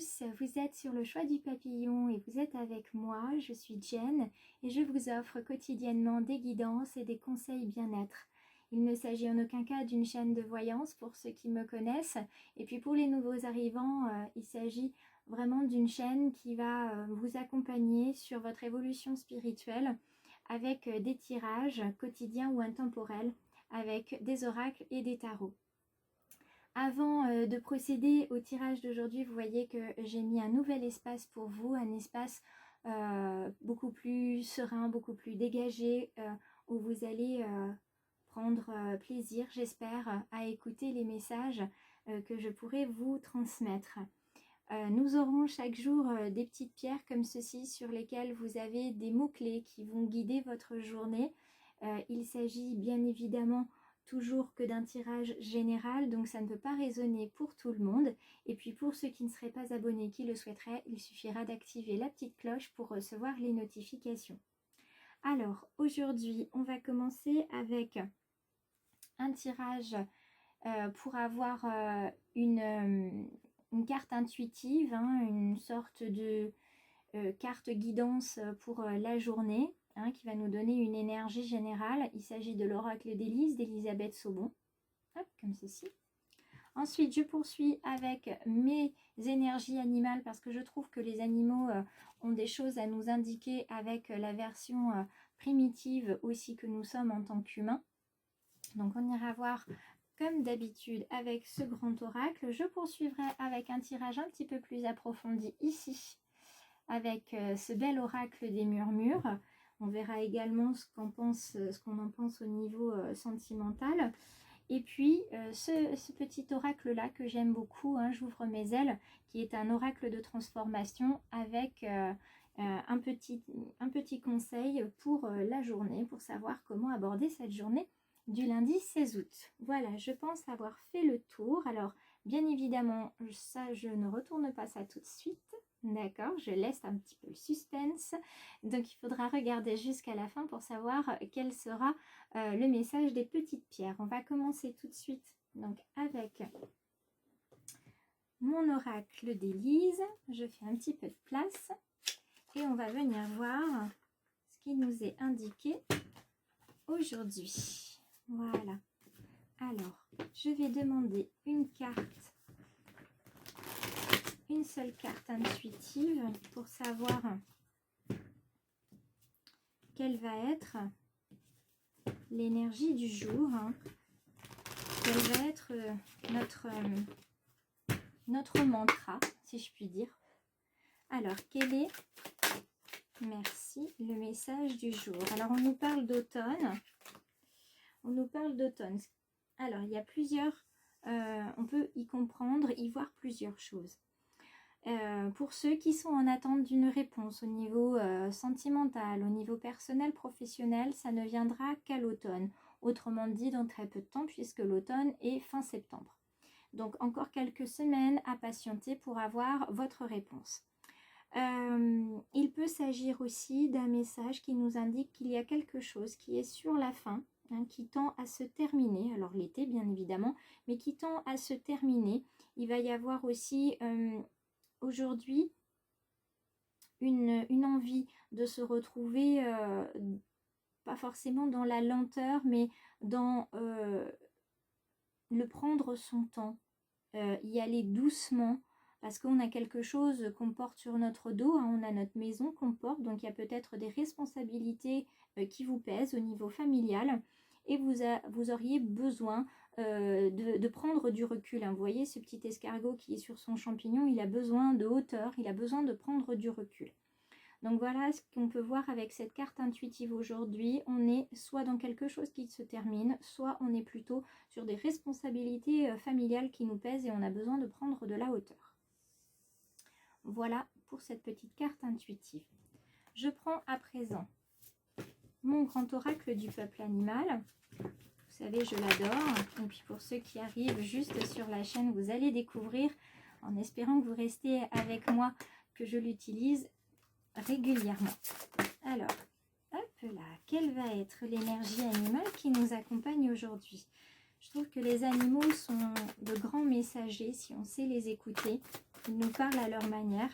tous, vous êtes sur le choix du papillon et vous êtes avec moi, je suis Jen et je vous offre quotidiennement des guidances et des conseils bien-être. Il ne s'agit en aucun cas d'une chaîne de voyance pour ceux qui me connaissent et puis pour les nouveaux arrivants, il s'agit vraiment d'une chaîne qui va vous accompagner sur votre évolution spirituelle avec des tirages quotidiens ou intemporels, avec des oracles et des tarots. Avant de procéder au tirage d'aujourd'hui, vous voyez que j'ai mis un nouvel espace pour vous, un espace beaucoup plus serein, beaucoup plus dégagé, où vous allez prendre plaisir, j'espère, à écouter les messages que je pourrai vous transmettre. Nous aurons chaque jour des petites pierres comme ceci sur lesquelles vous avez des mots-clés qui vont guider votre journée. Il s'agit bien évidemment toujours que d'un tirage général, donc ça ne peut pas résonner pour tout le monde. Et puis pour ceux qui ne seraient pas abonnés, qui le souhaiteraient, il suffira d'activer la petite cloche pour recevoir les notifications. Alors aujourd'hui, on va commencer avec un tirage pour avoir une carte intuitive, hein, une sorte de carte guidance pour la journée. Qui va nous donner une énergie générale. Il s'agit de l'oracle d'Élise d'Elisabeth Saubon. Hop, comme ceci. Ensuite, je poursuis avec mes énergies animales parce que je trouve que les animaux ont des choses à nous indiquer avec la version primitive aussi que nous sommes en tant qu'humains. Donc, on ira voir comme d'habitude avec ce grand oracle. Je poursuivrai avec un tirage un petit peu plus approfondi ici avec ce bel oracle des murmures. On verra également ce qu'on en pense au niveau sentimental. Et puis, ce petit oracle-là que j'aime beaucoup, hein, j'ouvre mes ailes, qui est un oracle de transformation avec un petit conseil pour la journée, pour savoir comment aborder cette journée du lundi 16 août. Voilà, je pense avoir fait le tour. Alors, bien évidemment, ça, je ne retourne pas ça tout de suite. D'accord, je laisse un petit peu le suspense. Donc, il faudra regarder jusqu'à la fin pour savoir quel sera le message des petites pierres. On va commencer tout de suite donc, avec mon oracle d'Élise. Je fais un petit peu de place et on va venir voir ce qui nous est indiqué aujourd'hui. Voilà. Alors, je vais demander une carte. Une seule carte intuitive pour savoir quelle va être l'énergie du jour, quel va être notre mantra, si je puis dire. Alors, quel est, merci, le message du jour? Alors, on nous parle d'automne. On nous parle d'automne. Alors, il y a plusieurs, on peut y comprendre, y voir plusieurs choses. Pour ceux qui sont en attente d'une réponse au niveau sentimental, au niveau personnel, professionnel, ça ne viendra qu'à l'automne. Autrement dit, dans très peu de temps, puisque l'automne est fin septembre. Donc, encore quelques semaines à patienter pour avoir votre réponse. Il peut s'agir aussi d'un message qui nous indique qu'il y a quelque chose qui est sur la fin, qui tend à se terminer. Alors, l'été, bien évidemment, mais qui tend à se terminer. Il va y avoir aussi aujourd'hui une envie de se retrouver, pas forcément dans la lenteur, mais dans le prendre son temps, y aller doucement, parce qu'on a quelque chose qu'on porte sur notre dos, hein, on a notre maison qu'on porte, donc il y a peut-être des responsabilités qui vous pèsent au niveau familial, et vous auriez besoin de prendre du recul. Hein. Vous voyez ce petit escargot qui est sur son champignon, il a besoin de hauteur, il a besoin de prendre du recul. Donc voilà ce qu'on peut voir avec cette carte intuitive aujourd'hui. On est soit dans quelque chose qui se termine, soit on est plutôt sur des responsabilités familiales qui nous pèsent et on a besoin de prendre de la hauteur. Voilà pour cette petite carte intuitive. Je prends à présent mon grand oracle du peuple animal. Vous savez, je l'adore. Et puis pour ceux qui arrivent juste sur la chaîne, vous allez découvrir, en espérant que vous restez avec moi, que je l'utilise régulièrement. Alors, hop là, quelle va être l'énergie animale qui nous accompagne aujourd'hui? Je trouve que les animaux sont de grands messagers si on sait les écouter. Ils nous parlent à leur manière.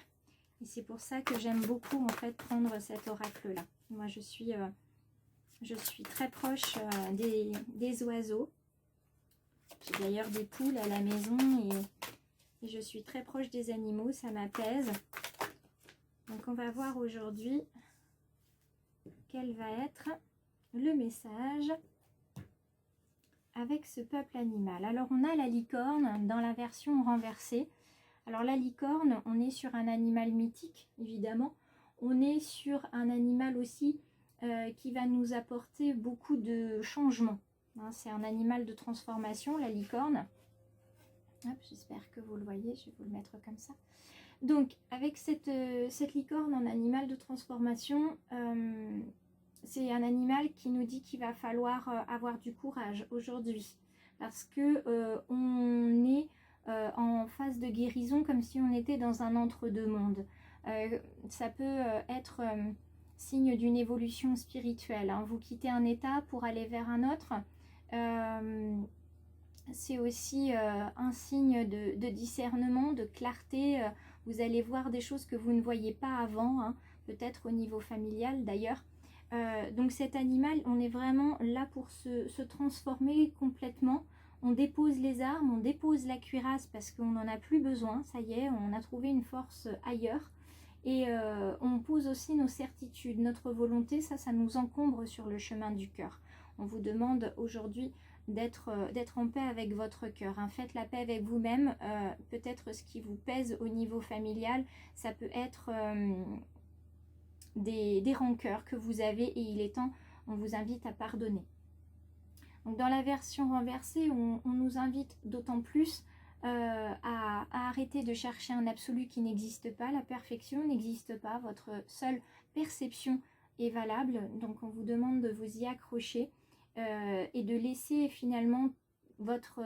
Et c'est pour ça que j'aime beaucoup en fait prendre cet oracle-là. Moi je suis très proche des oiseaux. J'ai d'ailleurs des poules à la maison et je suis très proche des animaux, ça m'apaise. Donc on va voir aujourd'hui quel va être le message avec ce peuple animal. Alors on a la licorne dans la version renversée. Alors la licorne, on est sur un animal mythique, évidemment. On est sur un animal aussi qui va nous apporter beaucoup de changements. Hein, c'est un animal de transformation, la licorne. J'espère que vous le voyez, je vais vous le mettre comme ça. Donc, avec cette licorne en animal de transformation, c'est un animal qui nous dit qu'il va falloir avoir du courage aujourd'hui. Parce que on est en phase de guérison comme si on était dans un entre-deux-mondes. Ça peut être signe d'une évolution spirituelle. Hein. Vous quittez un état pour aller vers un autre. C'est aussi un signe de discernement, de clarté. Vous allez voir des choses que vous ne voyez pas avant, hein, peut-être au niveau familial d'ailleurs. Donc cet animal, on est vraiment là pour se transformer complètement. On dépose les armes, on dépose la cuirasse parce qu'on n'en a plus besoin. Ça y est, on a trouvé une force ailleurs. Et on pose aussi nos certitudes, notre volonté. Ça nous encombre sur le chemin du cœur. On vous demande aujourd'hui d'être en paix avec votre cœur. Hein. Faites la paix avec vous-même. Peut-être ce qui vous pèse au niveau familial, ça peut être des rancœurs que vous avez et il est temps, on vous invite à pardonner. Donc dans la version renversée, on nous invite d'autant plus à arrêter de chercher un absolu qui n'existe pas. La perfection n'existe pas. Votre seule perception est valable. Donc on vous demande de vous y accrocher et de laisser finalement votre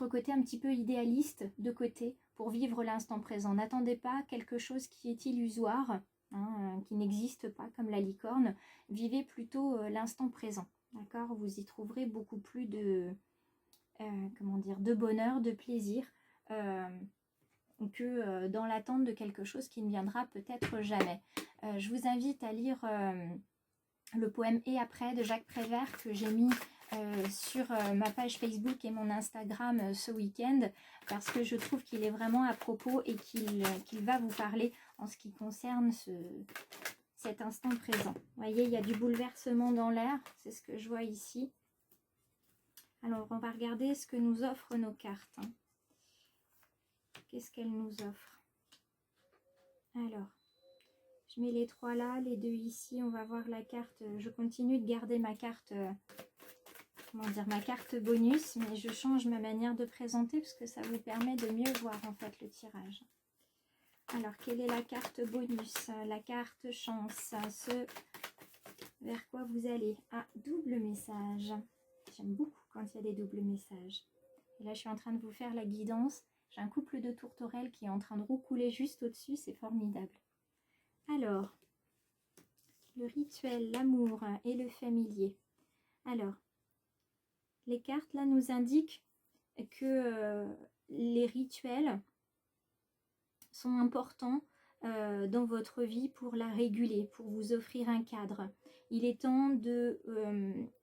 côté un petit peu idéaliste de côté pour vivre l'instant présent. N'attendez pas quelque chose qui est illusoire, hein, qui n'existe pas comme la licorne. Vivez plutôt l'instant présent. D'accord, vous y trouverez beaucoup plus de bonheur, de plaisir que dans l'attente de quelque chose qui ne viendra peut-être jamais. Je vous invite à lire le poème Et après de Jacques Prévert que j'ai mis sur ma page Facebook et mon Instagram ce week-end parce que je trouve qu'il est vraiment à propos et qu'il va vous parler en ce qui concerne cet instant présent. Vous voyez, il y a du bouleversement dans l'air, c'est ce que je vois ici. Alors, on va regarder ce que nous offrent nos cartes. Hein. Qu'est-ce qu'elles nous offrent? Alors, je mets les trois là, les deux ici. On va voir la carte. Je continue de garder ma carte, ma carte bonus, mais je change ma manière de présenter parce que ça vous permet de mieux voir en fait le tirage. Alors, quelle est la carte bonus? La carte chance, ce vers quoi vous allez. Ah, double message. J'aime beaucoup quand il y a des doubles messages. Et là, je suis en train de vous faire la guidance. J'ai un couple de tourterelles qui est en train de roucouler juste au-dessus. C'est formidable. Alors, le rituel, l'amour et le familier. Alors, les cartes là nous indiquent que les rituels sont importants dans votre vie pour la réguler, pour vous offrir un cadre. Il est temps de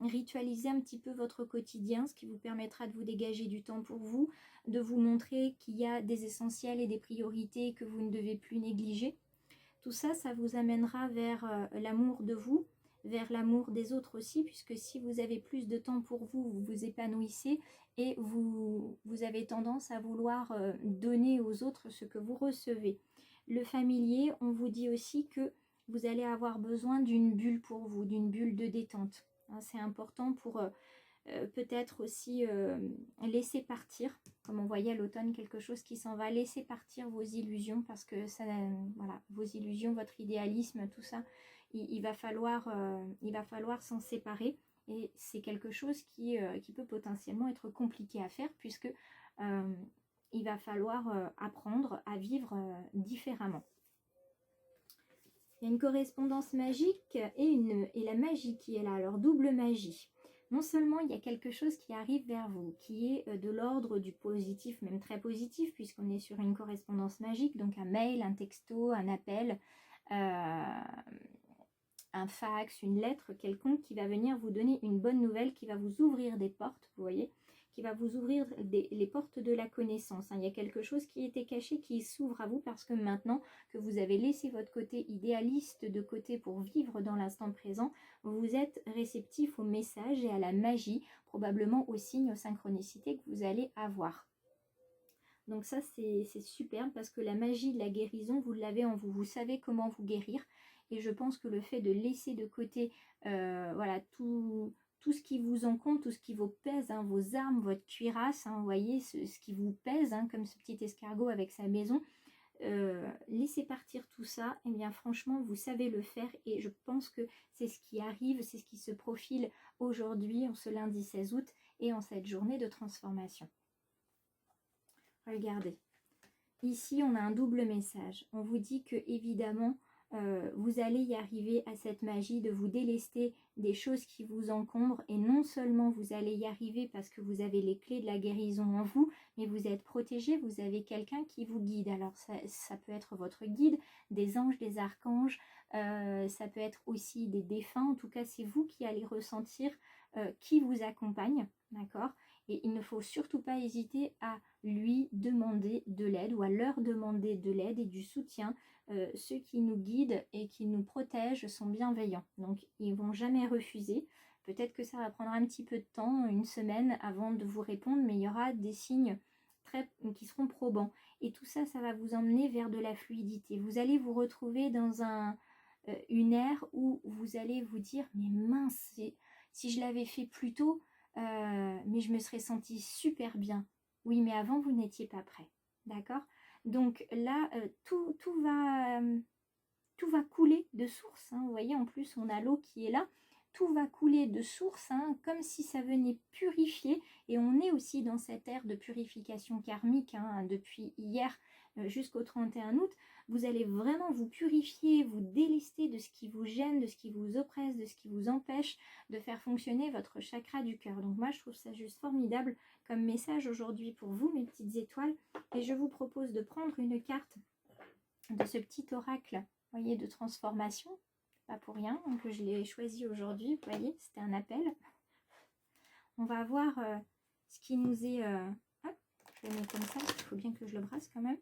ritualiser un petit peu votre quotidien, ce qui vous permettra de vous dégager du temps pour vous, de vous montrer qu'il y a des essentiels et des priorités que vous ne devez plus négliger. Tout ça, ça vous amènera vers l'amour de vous, vers l'amour des autres aussi, puisque si vous avez plus de temps pour vous, vous vous épanouissez et vous avez tendance à vouloir donner aux autres ce que vous recevez. Le familier, on vous dit aussi que vous allez avoir besoin d'une bulle pour vous, d'une bulle de détente. Hein, c'est important pour peut-être aussi laisser partir, comme on voyait à l'automne, quelque chose qui s'en va, laisser partir vos illusions, parce que ça, voilà, vos illusions, votre idéalisme, tout ça, il va falloir s'en séparer. Et c'est quelque chose qui peut potentiellement être compliqué à faire, puisque il va falloir apprendre à vivre différemment. Il y a une correspondance magique et la magie qui est là, alors double magie. non seulement il y a quelque chose qui arrive vers vous, qui est de l'ordre du positif, même très positif, puisqu'on est sur une correspondance magique, donc un mail, un texto, un appel, un fax, une lettre quelconque qui va venir vous donner une bonne nouvelle, qui va vous ouvrir des portes, vous voyez, qui va vous ouvrir les portes de la connaissance. Il y a quelque chose qui était caché qui s'ouvre à vous parce que maintenant que vous avez laissé votre côté idéaliste de côté pour vivre dans l'instant présent, vous êtes réceptif aux messages et à la magie, probablement aux signes, aux synchronicités que vous allez avoir. Donc ça, c'est superbe parce que la magie de la guérison, vous l'avez en vous. Vous savez comment vous guérir. Et je pense que le fait de laisser de côté voilà, tout ce qui vous encombre, tout ce qui vous pèse, hein, vos armes, votre cuirasse, hein, vous voyez, ce qui vous pèse, hein, comme ce petit escargot avec sa maison, laissez partir tout ça, et bien franchement, vous savez le faire. Et je pense que c'est ce qui arrive, c'est ce qui se profile aujourd'hui, en ce lundi 16 août, et en cette journée de transformation. Regardez, ici on a un double message. On vous dit que évidemment vous allez y arriver à cette magie de vous délester des choses qui vous encombrent, et non seulement vous allez y arriver parce que vous avez les clés de la guérison en vous, mais vous êtes protégé, vous avez quelqu'un qui vous guide. Alors ça peut être votre guide, des anges, des archanges, ça peut être aussi des défunts. En tout cas, c'est vous qui allez ressentir qui vous accompagne, d'accord? Et il ne faut surtout pas hésiter à lui demander de l'aide ou à leur demander de l'aide et du soutien. Ceux qui nous guident et qui nous protègent sont bienveillants. Donc, ils ne vont jamais refuser. Peut-être que ça va prendre un petit peu de temps, une semaine avant de vous répondre, mais il y aura des signes qui seront probants. Et tout ça, ça va vous emmener vers de la fluidité. Vous allez vous retrouver dans une ère où vous allez vous dire, mais mince, si je l'avais fait plus tôt, mais je me serais sentie super bien. Oui, mais avant, vous n'étiez pas prêt. D'accord? Donc là, tout va couler de source. Hein. Vous voyez, en plus, on a l'eau qui est là. Tout va couler de source, hein, comme si ça venait purifier. Et on est aussi dans cette ère de purification karmique, hein, depuis hier jusqu'au 31 août. Vous allez vraiment vous purifier, vous délester de ce qui vous gêne, de ce qui vous oppresse, de ce qui vous empêche de faire fonctionner votre chakra du cœur. Donc moi, je trouve ça juste formidable comme message aujourd'hui pour vous, mes petites étoiles. Et je vous propose de prendre une carte de ce petit oracle, vous voyez, de transformation. Pas pour rien que je l'ai choisi aujourd'hui, vous voyez, c'était un appel. On va voir ce qui nous est... hop, je le mets comme ça, il faut bien que je le brasse quand même.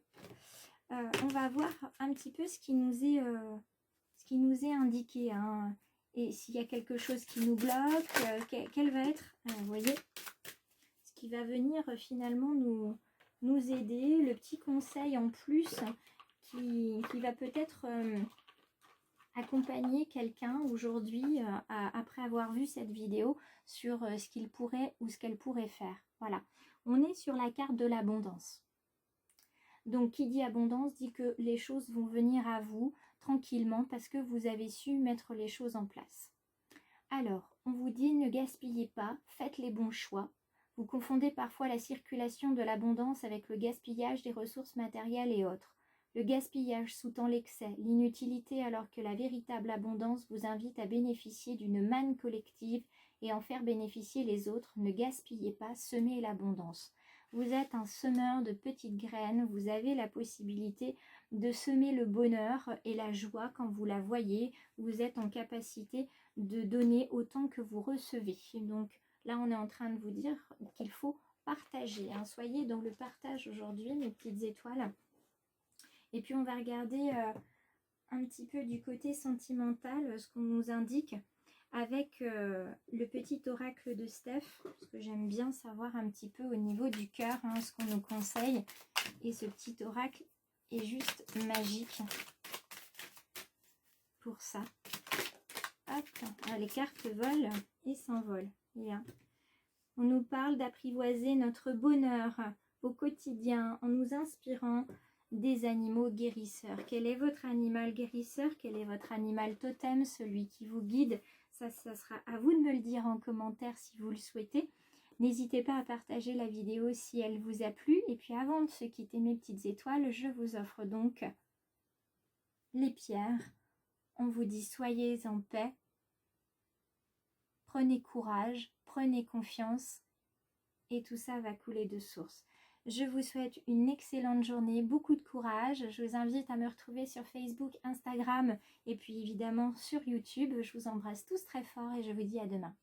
On va voir un petit peu ce qui nous est indiqué. Hein. Et s'il y a quelque chose qui nous bloque, quel va être, vous voyez, ce qui va venir finalement nous aider. Le petit conseil en plus qui va peut-être accompagner quelqu'un aujourd'hui après avoir vu cette vidéo sur ce qu'il pourrait ou ce qu'elle pourrait faire. Voilà, on est sur la carte de l'abondance. Donc qui dit abondance dit que les choses vont venir à vous tranquillement parce que vous avez su mettre les choses en place. Alors, on vous dit ne gaspillez pas, faites les bons choix. Vous confondez parfois la circulation de l'abondance avec le gaspillage des ressources matérielles et autres. Le gaspillage sous-tend l'excès, l'inutilité, alors que la véritable abondance vous invite à bénéficier d'une manne collective et en faire bénéficier les autres. Ne gaspillez pas, semez l'abondance. Vous êtes un semeur de petites graines, vous avez la possibilité de semer le bonheur et la joie quand vous la voyez. Vous êtes en capacité de donner autant que vous recevez. Donc là, on est en train de vous dire qu'il faut partager. Hein. Soyez dans le partage aujourd'hui, mes petites étoiles. Et puis on va regarder un petit peu du côté sentimental, ce qu'on nous indique avec le petit oracle de Steph, parce que j'aime bien savoir un petit peu au niveau du cœur, hein, ce qu'on nous conseille. Et ce petit oracle est juste magique pour ça. Hop, les cartes volent et s'envolent. Bien. On nous parle d'apprivoiser notre bonheur au quotidien en nous inspirant des animaux guérisseurs. Quel est votre animal guérisseur? Quel est votre animal totem, celui qui vous guide? Ça sera à vous de me le dire en commentaire si vous le souhaitez. N'hésitez pas à partager la vidéo si elle vous a plu. Et puis avant de se quitter, mes petites étoiles, je vous offre donc les pierres. On vous dit soyez en paix. Prenez courage, prenez confiance et tout ça va couler de source. Je vous souhaite une excellente journée, beaucoup de courage. Je vous invite à me retrouver sur Facebook, Instagram et puis évidemment sur YouTube. Je vous embrasse tous très fort et je vous dis à demain.